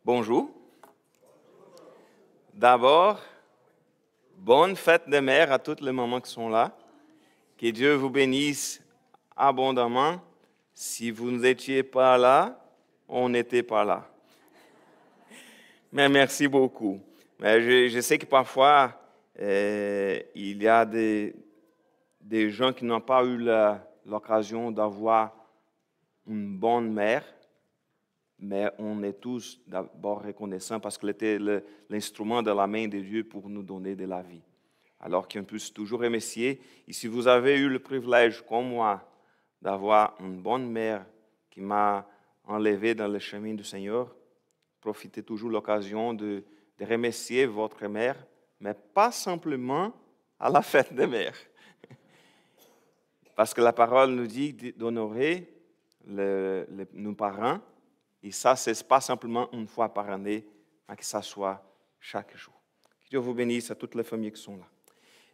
Bonjour. D'abord, bonne fête des mères à toutes les mamans qui sont là. Que Dieu vous bénisse abondamment. Si vous n'étiez pas là, on n'était pas là. Mais merci beaucoup. Mais je sais que parfois, il y a des gens qui n'ont pas eu l'occasion d'avoir une bonne mère. Mais on est tous d'abord reconnaissants parce qu'elle était l'instrument de la main de Dieu pour nous donner de la vie. Alors qu'on puisse toujours remercier. Et si vous avez eu le privilège, comme moi, d'avoir une bonne mère qui m'a enlevé dans le chemin du Seigneur, profitez toujours de l'occasion de remercier votre mère, mais pas simplement à la fête des mères. Parce que la parole nous dit d'honorer nos parents. Et ça, ce n'est pas simplement une fois par année, mais que ça soit chaque jour. Que Dieu vous bénisse à toutes les familles qui sont là.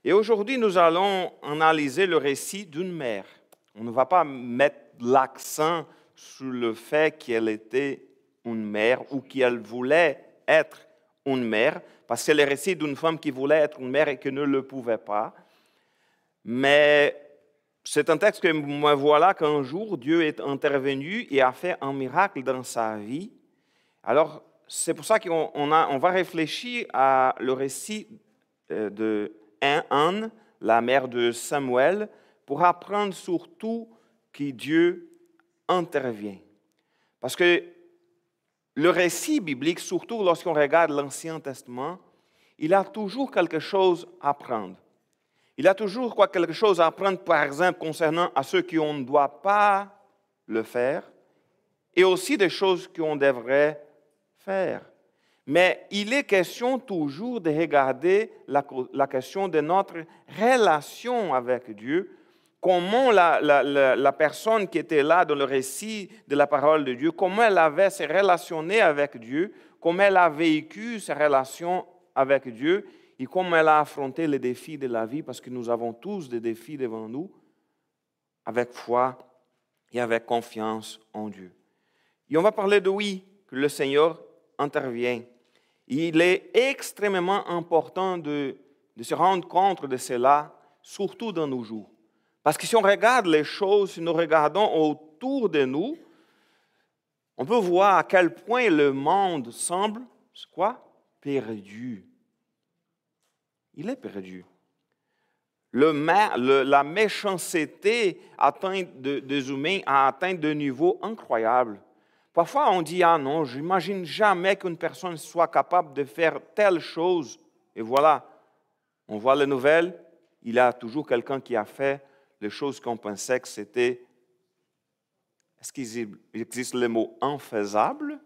Et aujourd'hui, nous allons analyser le récit d'une mère. On ne va pas mettre l'accent sur le fait qu'elle était une mère ou qu'elle voulait être une mère, parce que c'est le récit d'une femme qui voulait être une mère et qui ne le pouvait pas. Mais c'est un texte que me voilà qu'un jour, Dieu est intervenu et a fait un miracle dans sa vie. Alors, c'est pour ça qu'on va réfléchir à le récit de Anne, la mère de Samuel, pour apprendre surtout que Dieu intervient. Parce que le récit biblique, surtout lorsqu'on regarde l'Ancien Testament, il a toujours quelque chose à apprendre. Il y a toujours quelque chose à apprendre, par exemple, concernant à ceux qui on ne doit pas le faire, et aussi des choses qu'on devrait faire. Mais il est question toujours de regarder la question de notre relation avec Dieu, comment la personne qui était là dans le récit de la parole de Dieu, comment elle avait se relationné avec Dieu, comment elle a vécu ses relations avec Dieu, et comment elle a affronté les défis de la vie, parce que nous avons tous des défis devant nous, avec foi et avec confiance en Dieu. Et on va parler de oui, que le Seigneur intervient. Il est extrêmement important de se rendre compte de cela, surtout dans nos jours. Parce que si on regarde les choses, si nous regardons autour de nous, on peut voir à quel point le monde semble, quoi? Perdu. Il est perdu. La méchanceté des humains a atteint de niveaux incroyables. Parfois, on dit, ah non, je n'imagine jamais qu'une personne soit capable de faire telle chose. Et voilà, on voit les nouvelles, il y a toujours quelqu'un qui a fait les choses qu'on pensait que c'était, est-ce qu'il existe le mot infaisable?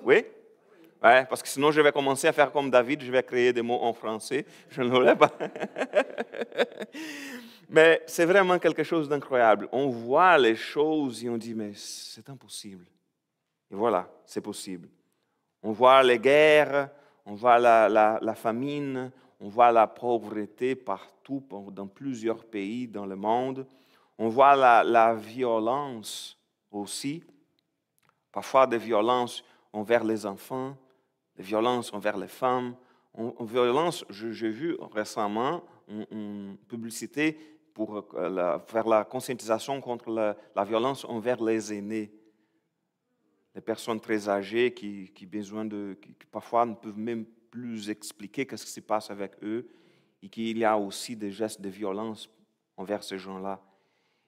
Oui? Ouais, parce que sinon, je vais commencer à faire comme David, je vais créer des mots en français. Je ne l'ai pas. Mais c'est vraiment quelque chose d'incroyable. On voit les choses et on dit, mais c'est impossible. Et voilà, c'est possible. On voit les guerres, on voit la famine, on voit la pauvreté partout, dans plusieurs pays dans le monde. On voit la violence aussi. Parfois des violences envers les enfants, des violences envers les femmes. Violence, j'ai vu récemment une publicité pour faire la conscientisation contre la violence envers les aînés. Les personnes très âgées qui parfois ne peuvent même plus expliquer ce qui se passe avec eux et qu'il y a aussi des gestes de violence envers ces gens-là.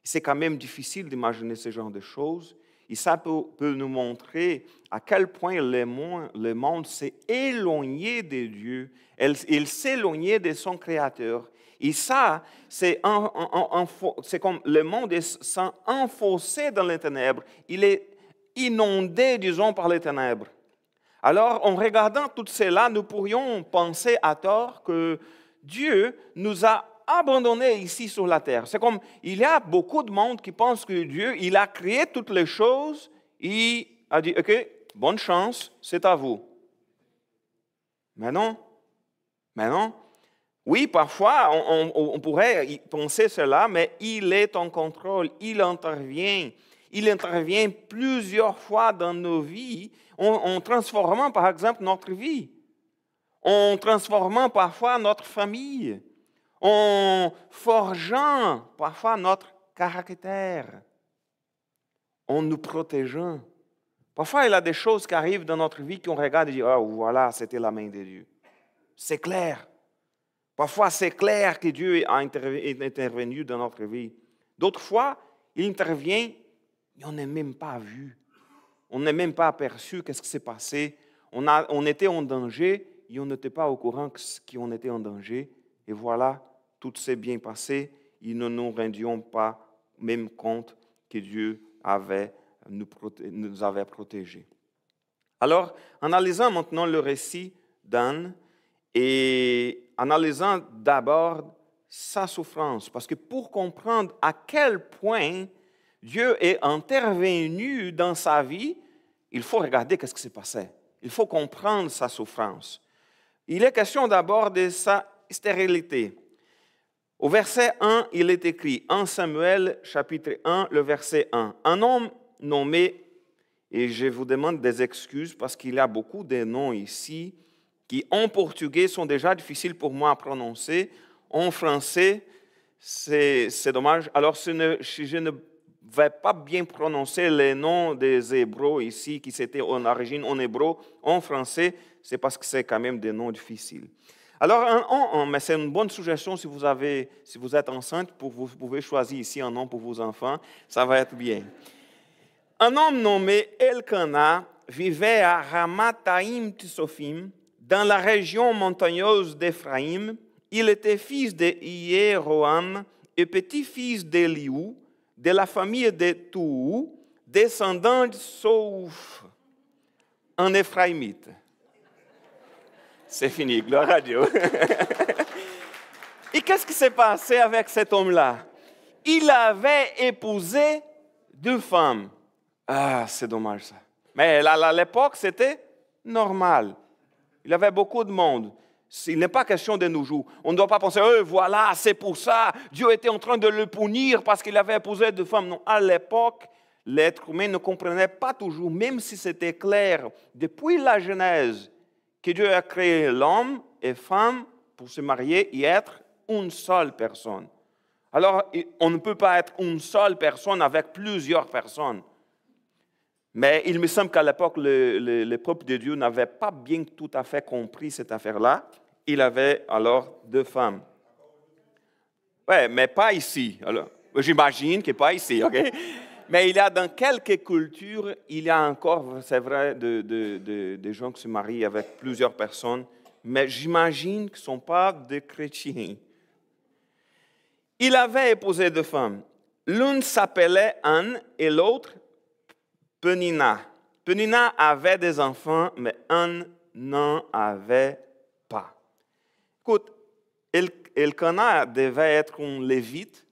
C'est quand même difficile d'imaginer ce genre de choses. Et ça peut nous montrer à quel point le monde s'est éloigné de Dieu. Il s'est éloigné de son Créateur. Et ça, c'est comme le monde s'est enfoncé dans les ténèbres. Il est inondé, disons, par les ténèbres. Alors, en regardant tout cela, nous pourrions penser à tort que Dieu nous a abandonnés ici sur la terre. C'est comme, il y a beaucoup de monde qui pense que Dieu, il a créé toutes les choses, il a dit, OK, bonne chance, c'est à vous. Mais non. Oui, parfois, on pourrait penser cela, mais il est en contrôle, il intervient. il intervient plusieurs fois dans nos vies en transformant, par exemple, notre vie, en transformant parfois notre famille, en forgeant parfois notre caractère, en nous protégeant. Parfois, il y a des choses qui arrivent dans notre vie qu'on regarde et dit « Oh, voilà, c'était la main de Dieu. » C'est clair. Parfois, c'est clair que Dieu est intervenu dans notre vie. D'autres fois, il intervient, mais on n'est même pas vu. On n'est même pas aperçu qu'est-ce qui s'est passé. On était en danger et on n'était pas au courant qu'on était en danger. Et voilà, tout s'est bien passé. Et nous ne nous rendions pas même compte que Dieu nous avait protégés. Alors, analysons maintenant le récit d'Anne et analysons d'abord sa souffrance. Parce que pour comprendre à quel point Dieu est intervenu dans sa vie, il faut regarder ce qui s'est passé. Il faut comprendre sa souffrance. Il est question d'abord de sa stérilité. Au verset 1, il est écrit, 1 Samuel, chapitre 1, le verset 1. Un homme nommé, et je vous demande des excuses parce qu'il y a beaucoup de noms ici qui en portugais sont déjà difficiles pour moi à prononcer. En français, c'est dommage. Alors, si je ne vais pas bien prononcer les noms des Hébreux ici, qui c'était en origine en hébreu, en français, c'est parce que c'est quand même des noms difficiles. Alors, mais c'est une bonne suggestion si vous êtes enceinte, vous pouvez choisir ici un nom pour vos enfants, ça va être bien. Un homme nommé Elkana vivait à Ramathaïm Tsophim, dans la région montagneuse d'Éphraïm. Il était fils de Iéroam et petit-fils d'Éliou, de la famille de Tou, descendant de Souf, un Éphraïmite. C'est fini, gloire à Dieu. Et qu'est-ce qui s'est passé avec cet homme-là? Il avait épousé 2 femmes. Ah, c'est dommage ça. Mais à l'époque, c'était normal. Il y avait beaucoup de monde. Il n'est pas question de nos jours. On ne doit pas penser, voilà, c'est pour ça. Dieu était en train de le punir parce qu'il avait épousé 2 femmes. Non, à l'époque, l'être humain ne comprenait pas toujours, même si c'était clair, depuis la Genèse, que Dieu a créé l'homme et femme pour se marier et être une seule personne. Alors, on ne peut pas être une seule personne avec plusieurs personnes. Mais il me semble qu'à l'époque, le peuple de Dieu n'avait pas bien tout à fait compris cette affaire-là. Il avait alors 2 femmes. Oui, mais pas ici. Alors, j'imagine que pas ici, OK? Mais il y a dans quelques cultures, il y a encore, c'est vrai, des gens qui se marient avec plusieurs personnes, mais j'imagine qu'ils ne sont pas des chrétiens. Il avait épousé 2 femmes. L'une s'appelait Anne et l'autre Penina. Penina avait des enfants, mais Anne n'en avait pas. Écoute, Elkana devait être un lévite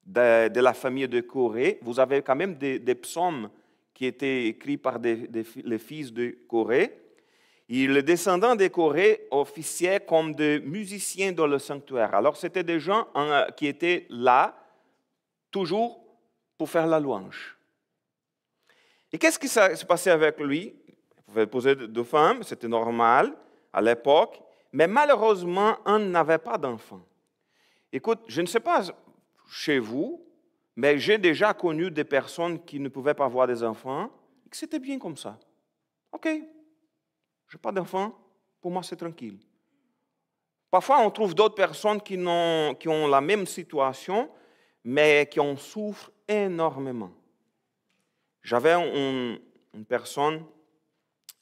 de la famille de Corée. Vous avez quand même des psaumes qui étaient écrits par les fils de Corée. Et les descendants de Corée officiaient comme des musiciens dans le sanctuaire. Alors, c'était des gens qui étaient là, toujours pour faire la louange. Et qu'est-ce qui s'est passé avec lui? Il pouvait épouser 2 femmes, c'était normal à l'époque, mais malheureusement, on n'avait pas d'enfants. Écoute, je ne sais pas chez vous, mais j'ai déjà connu des personnes qui ne pouvaient pas avoir des enfants et que c'était bien comme ça. OK, je n'ai pas d'enfants, pour moi c'est tranquille. Parfois, on trouve d'autres personnes qui ont la même situation, mais qui en souffrent énormément. J'avais une personne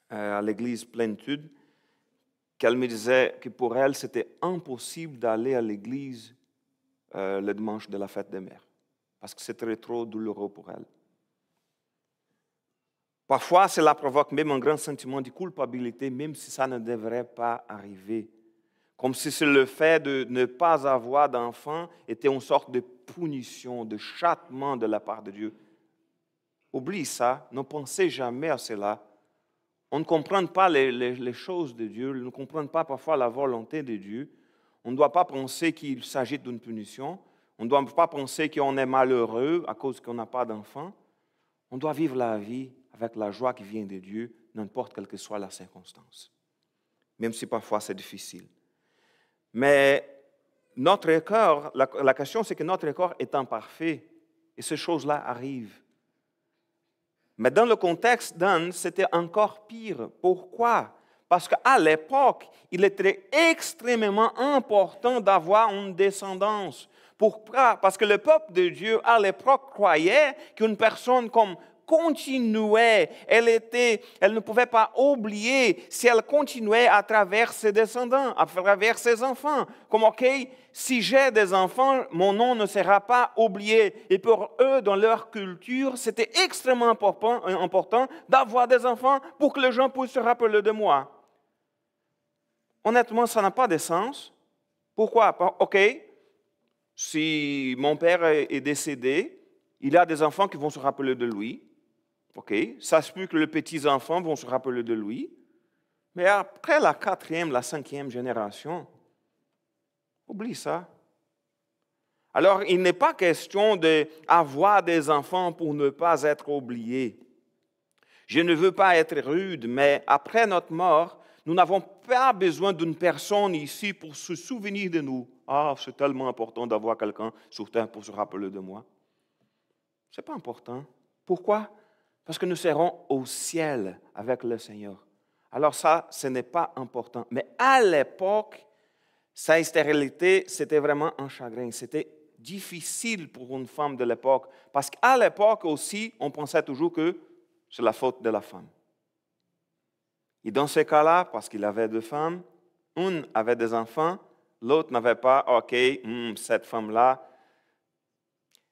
à l'église Plénitude qu'elle me disait que pour elle, c'était impossible d'aller à l'église le dimanche de la fête des mères, parce que c'était trop douloureux pour elle. Parfois, cela provoque même un grand sentiment de culpabilité, même si ça ne devrait pas arriver. Comme si le fait de ne pas avoir d'enfant était une sorte de punition, de châtiment de la part de Dieu. Oublie ça, ne pensez jamais à cela. On ne comprend pas les choses de Dieu, on ne comprend pas parfois la volonté de Dieu. On ne doit pas penser qu'il s'agit d'une punition. On ne doit pas penser qu'on est malheureux à cause qu'on n'a pas d'enfant. On doit vivre la vie avec la joie qui vient de Dieu, n'importe quelle que soit la circonstance. Même si parfois c'est difficile. Mais notre corps, la question c'est que notre corps est imparfait et ces choses-là arrivent. Mais dans le contexte d'Anne, c'était encore pire. Pourquoi? Parce qu'à l'époque, il était extrêmement important d'avoir une descendance. Pourquoi? Parce que le peuple de Dieu, à l'époque, croyait qu'une personne comme continuait, elle ne pouvait pas oublier si elle continuait à travers ses descendants, à travers ses enfants. Comme, OK, si j'ai des enfants, mon nom ne sera pas oublié. Et pour eux, dans leur culture, c'était extrêmement important d'avoir des enfants pour que les gens puissent se rappeler de moi. Honnêtement, ça n'a pas de sens. Pourquoi? OK, si mon père est décédé, il a des enfants qui vont se rappeler de lui. OK, ça se peut que les petits-enfants vont se rappeler de lui. Mais après la 4e, la 5e génération, oublie ça. Alors, il n'est pas question d'avoir des enfants pour ne pas être oublié. Je ne veux pas être rude, mais après notre mort, nous n'avons pas besoin d'une personne ici pour se souvenir de nous. Ah, c'est tellement important d'avoir quelqu'un sur terre pour se rappeler de moi. Ce n'est pas important. Pourquoi? Parce que nous serons au ciel avec le Seigneur. Alors ça, ce n'est pas important. Mais à l'époque, sa stérilité, c'était vraiment un chagrin. C'était difficile pour une femme de l'époque. Parce qu'à l'époque aussi, on pensait toujours que c'est la faute de la femme. Et dans ce cas-là, parce qu'il avait 2 femmes, une avait des enfants, l'autre n'avait pas. OK, cette femme-là,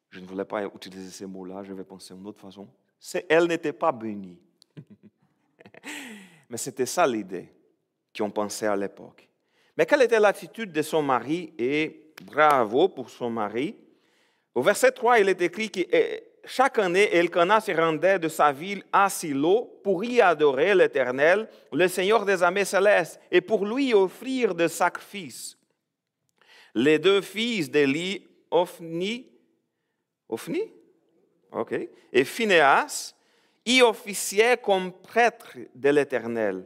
je ne voulais pas utiliser ces mots-là, je vais penser d'une autre façon. Elle n'était pas bénie. Mais c'était ça l'idée qu'on pensait à l'époque. Mais quelle était l'attitude de son mari? Et bravo pour son mari. Au verset 3, il est écrit que chaque année, Elkana se rendait de sa ville à Silo pour y adorer l'Éternel, le Seigneur des armées célestes, et pour lui offrir des sacrifices. Les 2 fils d'Élie, Ophni, OK, et Phinehas, y officiaient comme prêtres de l'Éternel.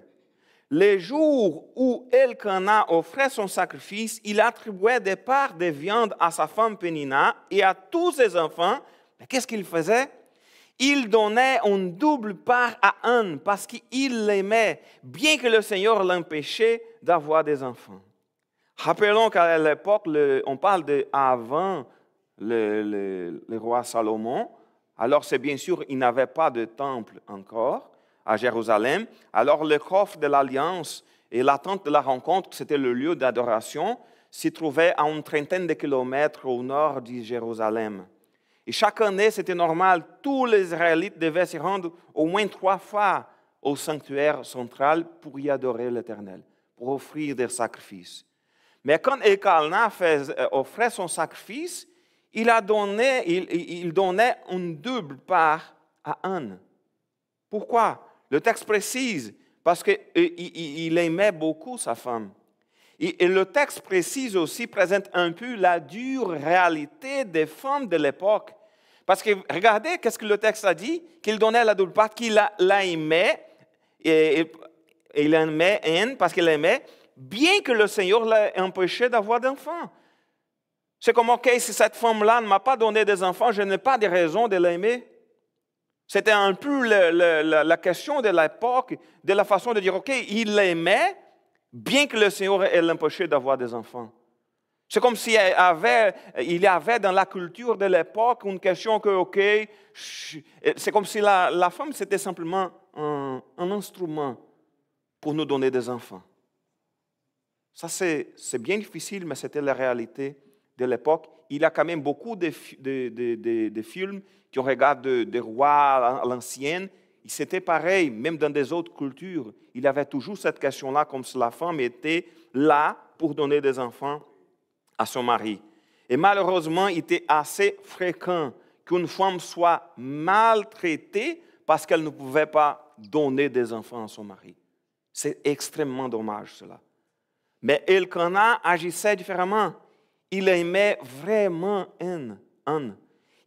Les jours où Elkana offrait son sacrifice, il attribuait des parts de viande à sa femme Pénina et à tous ses enfants. Mais qu'est-ce qu'il faisait? Il donnait une double part à Anne parce qu'il l'aimait, bien que le Seigneur l'empêchait d'avoir des enfants. Rappelons qu'à l'époque, on parle d'avant le roi Salomon. Alors, c'est bien sûr, il n'avait pas de temple encore à Jérusalem. Alors, le coffre de l'Alliance et la tente de la rencontre, c'était le lieu d'adoration, s'y trouvait à une trentaine de kilomètres au nord de Jérusalem. Et chaque année, c'était normal, tous les Israélites devaient se rendre au moins 3 fois au sanctuaire central pour y adorer l'Éternel, pour offrir des sacrifices. Mais quand Elkana offrait son sacrifice, il donnait une double part à Anne. Pourquoi? Le texte précise, parce qu'il aimait beaucoup sa femme. Et le texte précise aussi, présente un peu la dure réalité des femmes de l'époque. Parce que regardez, qu'est-ce que le texte a dit? Qu'il donnait la double part, qu'il l'aimait, et il aimait Anne parce qu'il l'aimait, bien que le Seigneur l'ait empêché d'avoir d'enfants. C'est comme, OK, si cette femme-là ne m'a pas donné des enfants, je n'ai pas de raison de l'aimer. C'était un peu la question de l'époque, de la façon de dire, OK, il l'aimait, bien que le Seigneur ait l'empêché d'avoir des enfants. C'est comme s'il y avait dans la culture de l'époque une question que, OK, c'est comme si la femme, c'était simplement un instrument pour nous donner des enfants. Ça, c'est bien difficile, mais c'était la réalité de l'époque. Il y a quand même beaucoup de films qui regardent des rois à l'ancienne. C'était pareil, même dans des autres cultures. Il y avait toujours cette question-là, comme si la femme était là pour donner des enfants à son mari. Et malheureusement, il était assez fréquent qu'une femme soit maltraitée parce qu'elle ne pouvait pas donner des enfants à son mari. C'est extrêmement dommage, cela. Mais Elkana agissait différemment. Il aimait vraiment Anne.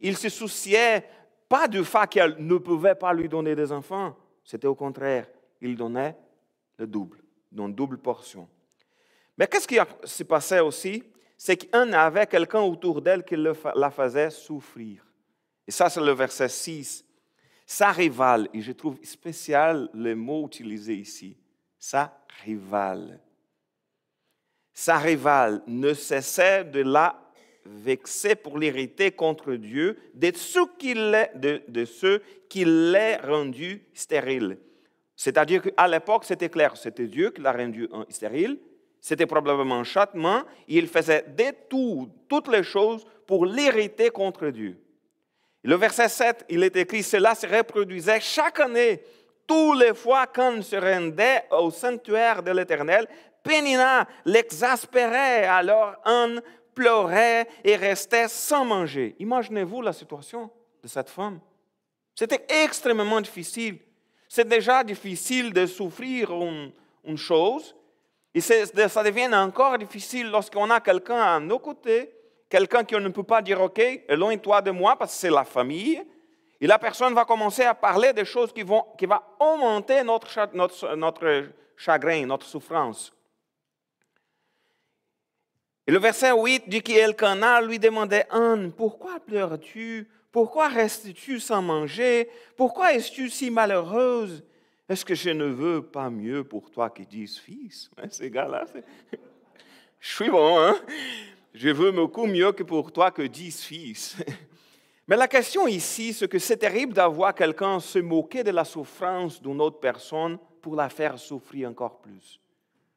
Il se souciait Pas du fait qu'elle ne pouvait pas lui donner des enfants. C'était au contraire. Il donnait le double, donc double portion. Mais qu'est-ce qui s'est passé aussi? C'est qu'Anne avait quelqu'un autour d'elle qui la faisait souffrir. Et ça, c'est le verset 6. Sa rivale, et je trouve spécial le mot utilisé ici, sa rivale. Sa rivale ne cessait de la vexer pour l'irriter contre Dieu de ceux qui l'aient rendu stérile. C'est-à-dire qu'à l'époque, c'était clair, c'était Dieu qui l'a rendu stérile, c'était probablement un châtiment, et il faisait toutes les choses pour l'irriter contre Dieu. Le verset 7, il est écrit, cela se reproduisait chaque année, tous les fois qu'on se rendait au sanctuaire de l'Éternel. Pénina l'exaspérait, alors Anne pleurait et restait sans manger. Imaginez-vous la situation de cette femme. C'était extrêmement difficile. C'est déjà difficile de souffrir une chose, et ça devient encore difficile lorsqu'on a quelqu'un à nos côtés, quelqu'un qui ne peut pas dire « OK, éloigne-toi de moi » parce que c'est la famille, et la personne va commencer à parler des choses qui vont augmenter notre chagrin, notre souffrance. Et le verset 8 dit qu'Elkana lui demandait « Anne, pourquoi pleures-tu? Pourquoi restes-tu sans manger? Pourquoi es-tu si malheureuse? Est-ce que je ne veux pas mieux pour toi que 10 fils? » Ces gars-là, je suis bon, hein? Je veux beaucoup mieux que pour toi que 10 fils. Mais la question ici, c'est que c'est terrible d'avoir quelqu'un se moquer de la souffrance d'une autre personne pour la faire souffrir encore plus.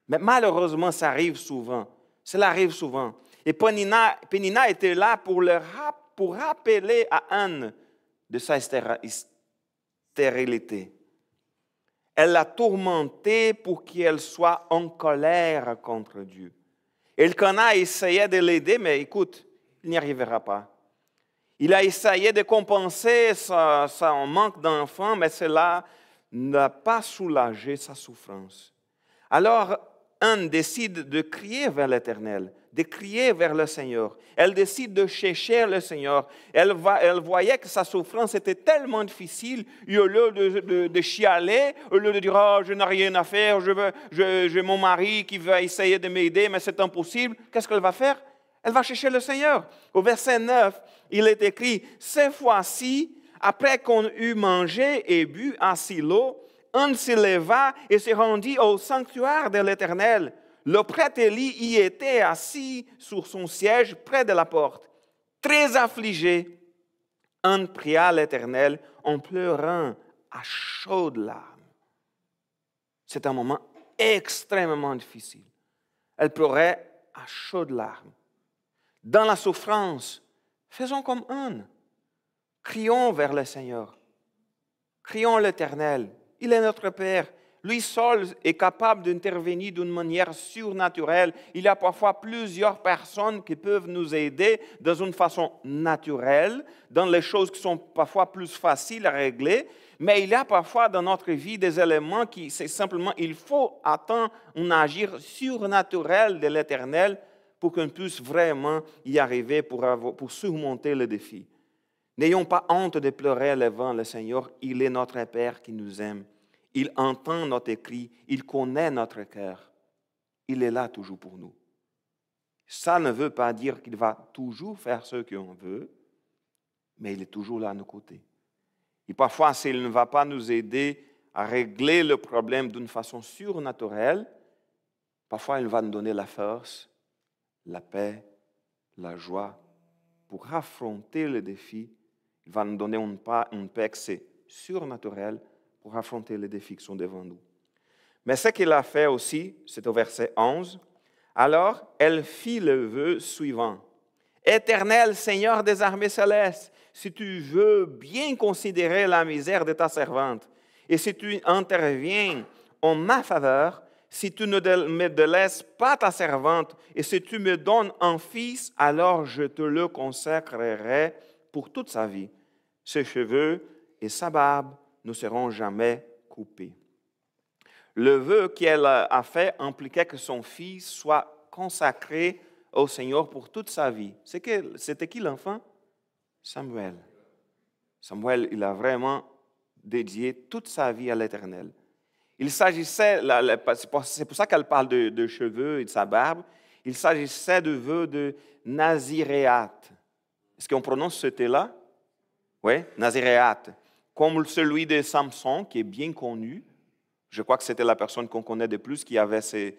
Mais malheureusement, ça arrive souvent. Cela arrive souvent. Et Pénina était là pour rappeler à Anne de sa stérilité. Elle l'a tourmentée pour qu'elle soit en colère contre Dieu. Elkana essayait de l'aider, mais écoute, il n'y arrivera pas. Il a essayé de compenser son manque d'enfants, mais cela n'a pas soulagé sa souffrance. Alors, Anne décide de crier vers l'Éternel, de crier vers le Seigneur. Elle décide de chercher le Seigneur. Elle voyait que sa souffrance était tellement difficile, et au lieu de chialer, au lieu de dire « Oh, je n'ai rien à faire, j'ai mon mari qui va essayer de m'aider, mais c'est impossible », qu'est-ce qu'elle va faire? Elle va chercher le Seigneur. Au verset 9, il est écrit « Cette fois-ci, après qu'on eut mangé et bu à Silo, Anne se leva et se rendit au sanctuaire de l'Éternel. Le prêtre Élie y était assis sur son siège près de la porte. Très affligé, Anne pria l'Éternel en pleurant à chaudes larmes. C'est un moment extrêmement difficile. Elle pleurait à chaudes larmes. Dans la souffrance, faisons comme Anne. Crions vers le Seigneur. Crions l'Éternel. Il est notre Père. Lui seul est capable d'intervenir d'une manière surnaturelle. Il y a parfois plusieurs personnes qui peuvent nous aider dans une façon naturelle, dans les choses qui sont parfois plus faciles à régler. Mais il y a parfois dans notre vie des éléments qui, c'est simplement, il faut attendre un agir surnaturel de l'Éternel pour qu'on puisse vraiment y arriver, pour surmonter le défi. N'ayons pas honte de pleurer devant le Seigneur. Il est notre Père qui nous aime. Il entend notre cri. Il connaît notre cœur. Il est là toujours pour nous. Ça ne veut pas dire qu'il va toujours faire ce qu'on veut, mais il est toujours là à nos côtés. Et parfois, s'il ne va pas nous aider à régler le problème d'une façon surnaturelle, parfois il va nous donner la force, la paix, la joie pour affronter le défi. Il va nous donner une paix qui est surnaturelle pour affronter les défis qui sont devant nous. Mais ce qu'il a fait aussi, c'est au verset 11. Alors, elle fit le vœu suivant. « Éternel Seigneur des armées célestes, si tu veux bien considérer la misère de ta servante, et si tu interviens en ma faveur, si tu ne me délaisses pas ta servante, et si tu me donnes un fils, alors je te le consacrerai pour toute sa vie. Ses cheveux et sa barbe ne seront jamais coupés. » Le vœu qu'elle a fait impliquait que son fils soit consacré au Seigneur pour toute sa vie. C'était qui l'enfant? Samuel. Samuel, il a vraiment dédié toute sa vie à l'Éternel. Il s'agissait, c'est pour ça qu'elle parle de cheveux et de sa barbe, il s'agissait de vœux de naziréat. Est-ce qu'on prononce ce T-là? Oui, naziréat. Comme celui de Samson, qui est bien connu. Je crois que c'était la personne qu'on connaît de plus qui avait ces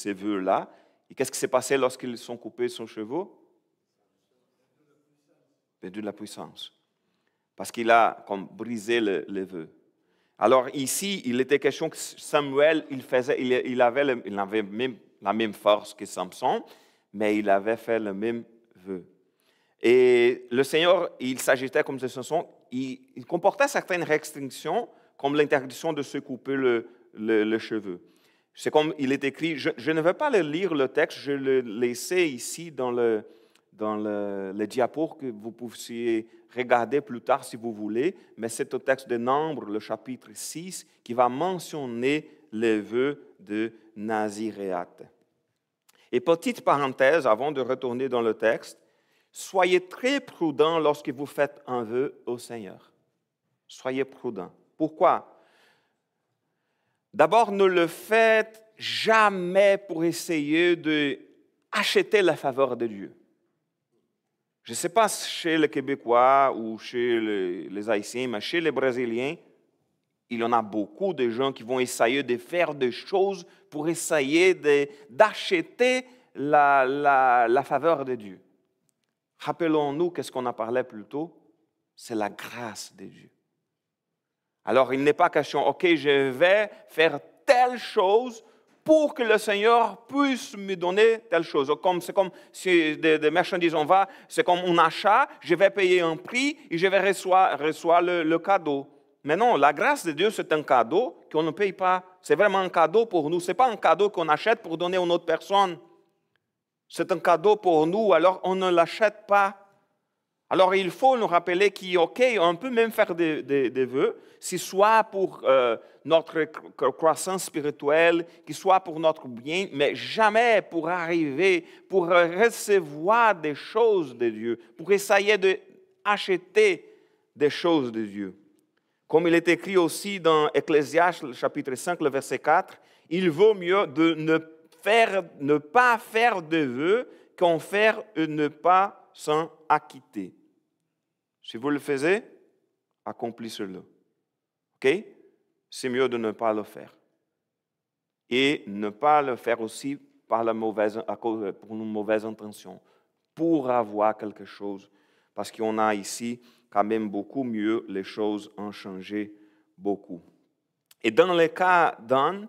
vœux-là. Et qu'est-ce qui s'est passé lorsqu'ils sont coupés son chevaux? Perdu de la puissance. Parce qu'il a comme brisé les vœux. Alors ici, il était question que Samuel, il avait même la même force que Samson, mais il avait fait le même vœu. Et le Seigneur, il s'agissait comme de Samson, il comportait certaines restrictions, comme l'interdiction de se couper le cheveu. C'est comme il est écrit, je ne vais pas lire le texte, je le laisser ici dans le diapo que vous puissiez regarder plus tard si vous voulez, mais c'est au texte de Nombre, le chapitre 6, qui va mentionner les vœux de Naziréat. Et petite parenthèse, avant de retourner dans le texte, soyez très prudents lorsque vous faites un vœu au Seigneur. Soyez prudents. Pourquoi? D'abord, ne le faites jamais pour essayer d'acheter la faveur de Dieu. Je ne sais pas chez les Québécois ou chez les Haïtiens, mais chez les Brésiliens, il y en a beaucoup de gens qui vont essayer de faire des choses pour essayer d'acheter la faveur de Dieu. Rappelons-nous qu'est-ce qu'on a parlé plus tôt, c'est la grâce de Dieu. Alors, il n'est pas question, OK, je vais faire telle chose pour que le Seigneur puisse me donner telle chose. C'est comme si des marchandises, c'est comme un achat, je vais payer un prix et je vais recevoir le cadeau. Mais non, la grâce de Dieu, c'est un cadeau qu'on ne paye pas. C'est vraiment un cadeau pour nous. Ce n'est pas un cadeau qu'on achète pour donner à une autre personne. C'est un cadeau pour nous, alors on ne l'achète pas. Alors, il faut nous rappeler qu'on peut même faire des vœux, si soit pour notre croissance spirituelle, qu'il soit pour notre bien, mais jamais pour arriver, pour recevoir des choses de Dieu, pour essayer d'acheter des choses de Dieu. Comme il est écrit aussi dans Ecclésiaste, chapitre 5, le verset 4, il vaut mieux de ne pas faire de vœux qu'en faire et ne pas s'en acquitter. Si vous le faites, accomplissez-le. OK? C'est mieux de ne pas le faire. Et ne pas le faire aussi pour une mauvaise intention, pour avoir quelque chose. Parce qu'on a ici quand même beaucoup mieux, les choses ont changé beaucoup. Et dans le cas d'Anne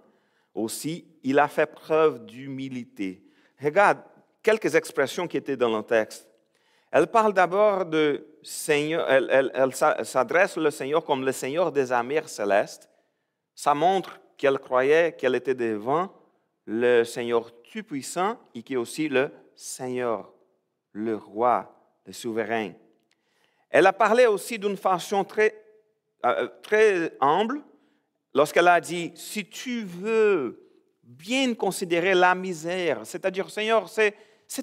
aussi, il a fait preuve d'humilité. Regarde quelques expressions qui étaient dans le texte. Elle parle d'abord de Seigneur, elle s'adresse au Seigneur comme le Seigneur des armées célestes. Ça montre qu'elle croyait qu'elle était devant le Seigneur Tout-Puissant et qui est aussi le Seigneur, le Roi, le Souverain. Elle a parlé aussi d'une façon très humble lorsqu'elle a dit, si tu veux bien considérer la misère, c'est-à-dire, Seigneur, c'est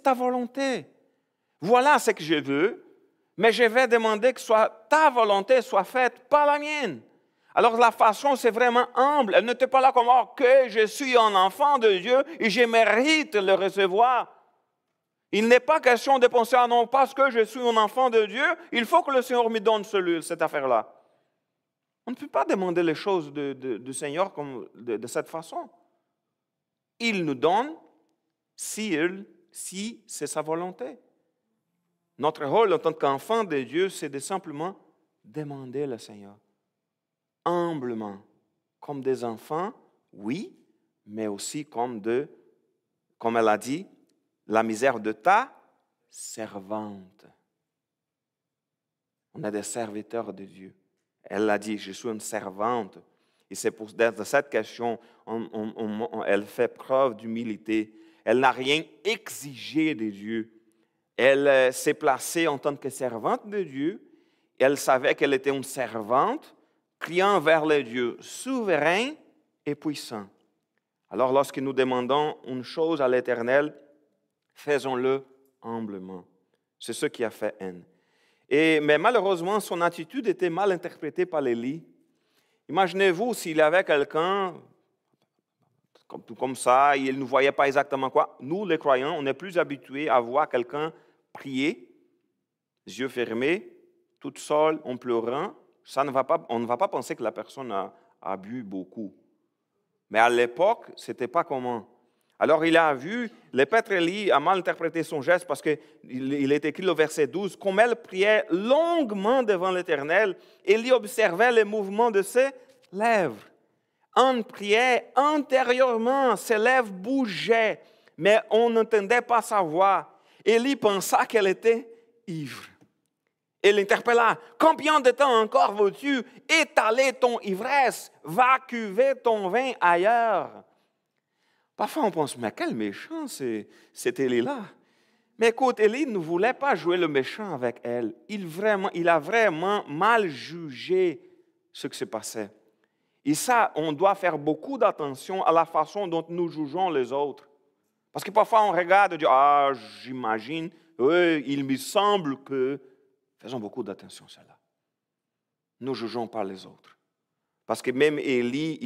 ta volonté. Voilà ce que je veux, mais je vais demander que ta volonté soit faite, pas la mienne. Alors la façon, c'est vraiment humble. Elle n'était pas là comme, que je suis un enfant de Dieu et je mérite le recevoir. Il n'est pas question de penser, non, parce que je suis un enfant de Dieu, il faut que le Seigneur me donne cette affaire-là. On ne peut pas demander les choses du Seigneur comme de cette façon. Il nous donne si c'est sa volonté. Notre rôle en tant qu'enfant de Dieu, c'est de simplement demander le Seigneur. Humblement, comme des enfants, oui, mais aussi comme elle a dit, la misère de ta servante. On est des serviteurs de Dieu. Elle a dit, je suis une servante. Et c'est pour cette question, elle fait preuve d'humilité. Elle n'a rien exigé de Dieu. Elle s'est placée en tant que servante de Dieu. Elle savait qu'elle était une servante, criant vers le Dieu souverain et puissant. Alors, lorsque nous demandons une chose à l'Éternel, faisons-le humblement. C'est ce qui a fait Anne. Mais malheureusement, son attitude était mal interprétée par Élie. Imaginez-vous s'il y avait quelqu'un comme ça, il ne voyait pas exactement quoi. Nous, les croyants, on est plus habitués à voir quelqu'un prier, les yeux fermés, toute seule, en pleurant. On ne va pas penser que la personne a bu beaucoup. Mais à l'époque, ce n'était pas commun. Alors il a vu, l'épître Élie a mal interprété son geste parce qu'il est écrit au verset 12, comme elle priait longuement devant l'Éternel, Élie observait les mouvements de ses lèvres. On priait intérieurement, ses lèvres bougeaient, mais on n'entendait pas sa voix. Élie pensa qu'elle était ivre. Il l'interpella. Combien de temps encore veux-tu étaler ton ivresse? Va cuver ton vin ailleurs. Parfois, on pense, mais quel méchant cet Élie-là. Mais écoute, Élie ne voulait pas jouer le méchant avec elle. Il a vraiment mal jugé ce qui se passait. Et ça, on doit faire beaucoup d'attention à la façon dont nous jugeons les autres. Parce que parfois, on regarde et dit, ah, j'imagine, oui, il me semble que... Faisons beaucoup d'attention à cela. Ne jugeons pas les autres. Parce que même Élie,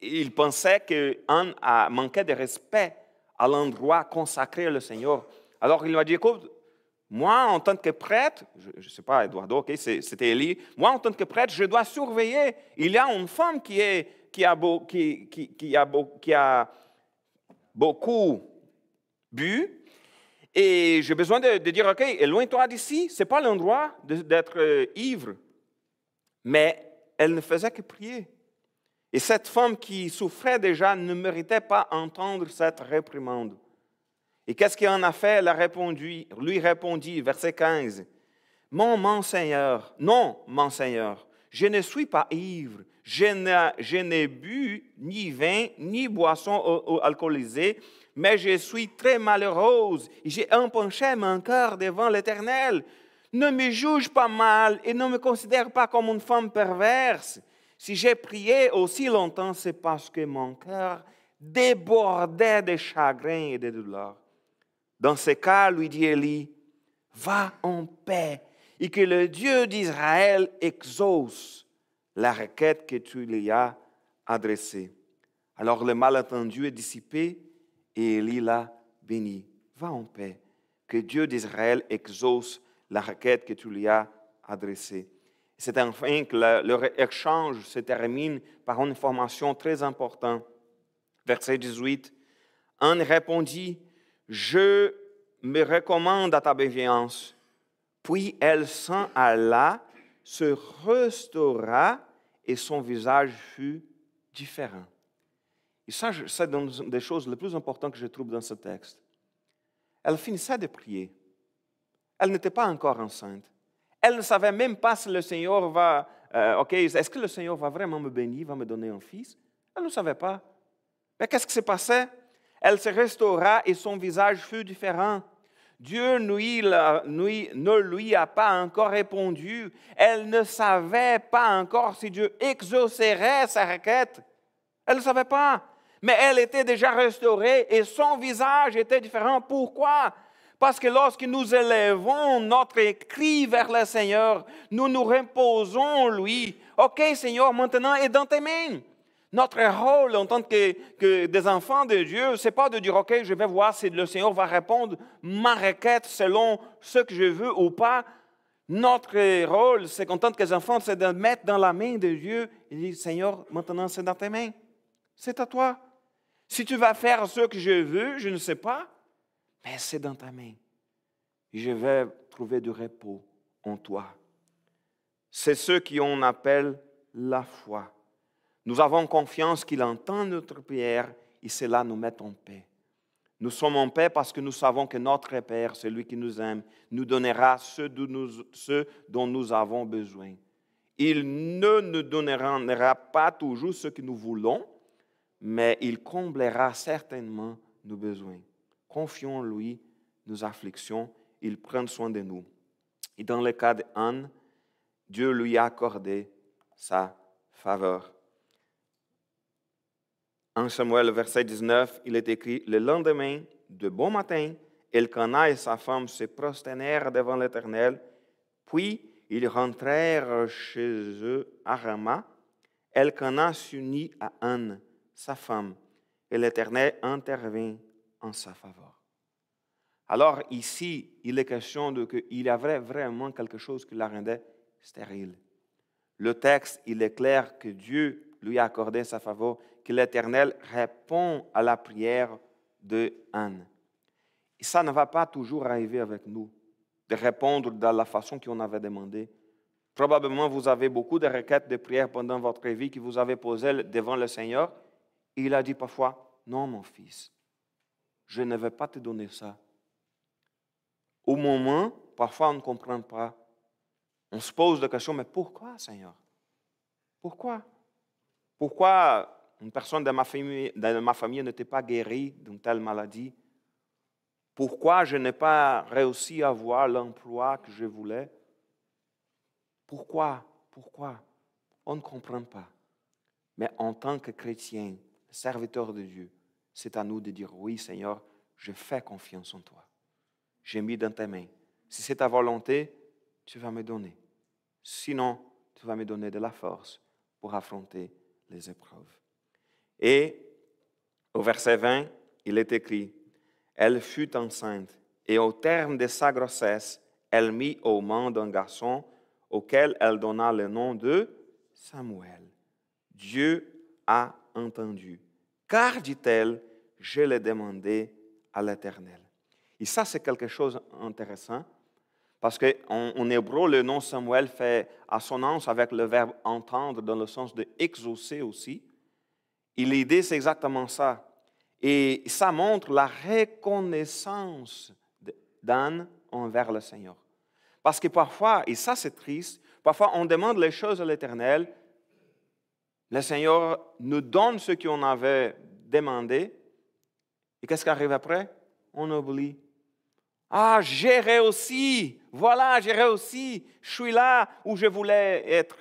il pensait qu'Anne manquait de respect à l'endroit consacré au Seigneur. Alors, il lui a dit, écoute, moi, en tant que prêtre, je ne sais pas, Eduardo, okay, c'était Élie, moi, en tant que prêtre, je dois surveiller. Il y a une femme qui a beaucoup bu, et j'ai besoin de dire, OK, éloigne-toi d'ici, ce n'est pas l'endroit d'être ivre. Mais elle ne faisait que prier. Et cette femme qui souffrait déjà ne méritait pas d'entendre cette réprimande. Et qu'est-ce qu'il en a fait? Elle a répondu, lui répondit, verset 15, mon Seigneur, non, mon Seigneur, je ne suis pas ivre, je n'ai bu ni vin, ni boisson alcoolisée, mais je suis très malheureuse et j'ai empenché mon cœur devant l'Éternel. Ne me juge pas mal et ne me considère pas comme une femme perverse. Si j'ai prié aussi longtemps, c'est parce que mon cœur débordait de chagrin et de douleur. Dans ce cas, lui dit Élie, va en paix et que le Dieu d'Israël exauce la requête que tu lui as adressée. Alors le malentendu est dissipé et Élie l'a béni. Va en paix, que Dieu d'Israël exauce la requête que tu lui as adressée. C'est enfin que leur échange se termine par une information très importante. Verset 18, Anne répondit, je me recommande à ta bienveillance. Puis elle s'en alla, se restaura et son visage fut différent. Et ça, c'est une des choses les plus importantes que je trouve dans ce texte. Elle finissait de prier. Elle n'était pas encore enceinte. Elle ne savait même pas si le Seigneur va... est-ce que le Seigneur va vraiment me bénir, va me donner un fils? Elle ne savait pas. Mais qu'est-ce qui s'est passé? Elle se restaura et son visage fut différent. Dieu ne lui a pas encore répondu. Elle ne savait pas encore si Dieu exaucerait sa requête. Elle ne savait pas. Mais elle était déjà restaurée et son visage était différent. Pourquoi? Parce que lorsque nous élevons notre cri vers le Seigneur, nous nous reposons lui. OK, Seigneur, maintenant est dans tes mains. Notre rôle en tant que des enfants de Dieu, ce n'est pas de dire, OK, je vais voir si le Seigneur va répondre ma requête selon ce que je veux ou pas. Notre rôle, c'est qu'en tant que des enfants, c'est de mettre dans la main de Dieu et dire, Seigneur, maintenant c'est dans tes mains. C'est à toi. Si tu vas faire ce que je veux, je ne sais pas, mais c'est dans ta main. Et je vais trouver du repos en toi. C'est ce qu'on appelle la foi. Nous avons confiance qu'il entend notre prière et cela nous met en paix. Nous sommes en paix parce que nous savons que notre Père, celui qui nous aime, nous donnera ce dont nous avons besoin. Il ne nous donnera pas toujours ce que nous voulons, mais il comblera certainement nos besoins. Confions en lui nos afflictions, il prend soin de nous. Et dans le cas d'Anne, Dieu lui a accordé sa faveur. En Samuel, verset 19, il est écrit, le lendemain, de bon matin, Elkanah et sa femme se prosternèrent devant l'Éternel, Puis ils rentrèrent chez eux à Rama. Elkana s'unit à Anne, sa femme, et l'Éternel intervint en sa faveur. Alors ici, il est question qu'il y avait vraiment quelque chose qui la rendait stérile. Le texte, il est clair que Dieu lui a accordé sa faveur, que l'Éternel répond à la prière de Anne. Et ça ne va pas toujours arriver avec nous, de répondre de la façon qu'on avait demandé. Probablement, vous avez beaucoup de requêtes de prière pendant votre vie que vous avez posées devant le Seigneur. Et il a dit parfois, non, mon fils, je ne vais pas te donner ça. Au moment, parfois, on ne comprend pas. On se pose la question, mais pourquoi, Seigneur? Pourquoi? Pourquoi une personne de ma famille n'était pas guérie d'une telle maladie? Pourquoi je n'ai pas réussi à avoir l'emploi que je voulais? Pourquoi? Pourquoi? On ne comprend pas. Mais en tant que chrétien, serviteur de Dieu, c'est à nous de dire, oui Seigneur, je fais confiance en toi. J'ai mis dans tes mains. Si c'est ta volonté, tu vas me donner. Sinon, tu vas me donner de la force pour affronter les épreuves. Et au verset 20, il est écrit, elle fut enceinte et au terme de sa grossesse, elle mit au monde un garçon auquel elle donna le nom de Samuel. Dieu a entendu. Car, dit-elle, je l'ai demandé à l'Éternel. Et ça, c'est quelque chose d'intéressant, parce qu'en hébreu, le nom Samuel fait assonance avec le verbe entendre dans le sens de exaucer aussi. Et l'idée, c'est exactement ça. Et ça montre la reconnaissance d'Anne envers le Seigneur. Parce que parfois, et ça c'est triste, parfois on demande les choses à l'Éternel, le Seigneur nous donne ce qu'on avait demandé, et qu'est-ce qui arrive après? On oublie. Ah, j'ai réussi, voilà, j'ai réussi, je suis là où je voulais être.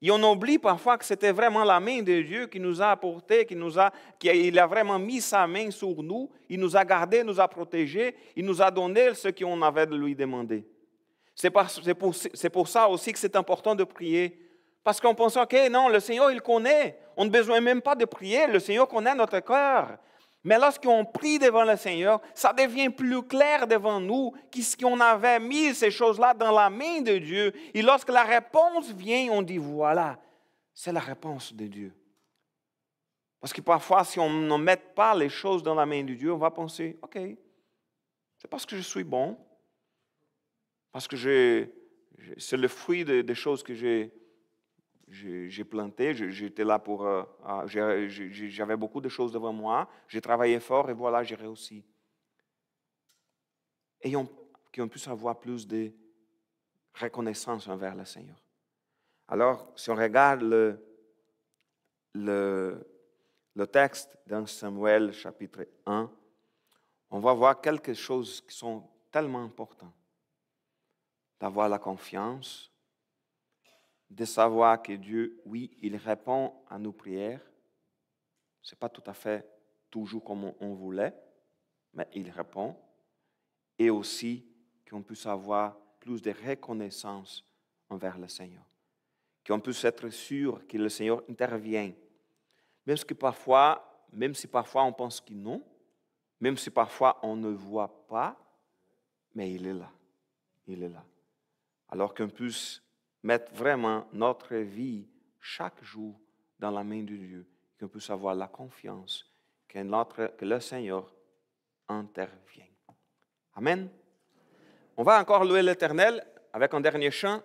Et on oublie parfois que c'était vraiment la main de Dieu qui nous a apporté, qu'il a vraiment mis sa main sur nous, il nous a gardés, nous a protégés, il nous a donné ce qu'on avait de lui demander. C'est pour ça aussi que c'est important de prier. Parce qu'on pense, OK, non, le Seigneur, il connaît. On n'a besoin même pas de prier, le Seigneur connaît notre cœur. Mais lorsqu'on prie devant le Seigneur, ça devient plus clair devant nous qu'on avait mis ces choses-là dans la main de Dieu. Et lorsque la réponse vient, on dit, voilà, c'est la réponse de Dieu. Parce que parfois, si on ne met pas les choses dans la main de Dieu, on va penser, OK, c'est parce que je suis bon, parce que c'est le fruit des choses que j'ai planté, j'étais là j'avais beaucoup de choses devant moi, j'ai travaillé fort et voilà, j'ai réussi. Et qu'on puisse avoir plus de reconnaissance envers le Seigneur. Alors, si on regarde le texte dans Samuel chapitre 1, on va voir quelque chose qui sont tellement importants. D'avoir la confiance, de savoir que Dieu, oui, il répond à nos prières. Ce n'est pas tout à fait toujours comme on voulait, mais il répond. Et aussi qu'on puisse avoir plus de reconnaissance envers le Seigneur. Qu'on puisse être sûr que le Seigneur intervient. Même si parfois on pense que non, même si parfois on ne voit pas, mais il est là. Il est là. Alors qu'on puisse mettre vraiment notre vie chaque jour dans la main de Dieu, qu'on puisse avoir la confiance que le Seigneur intervient. Amen. On va encore louer l'Éternel avec un dernier chant.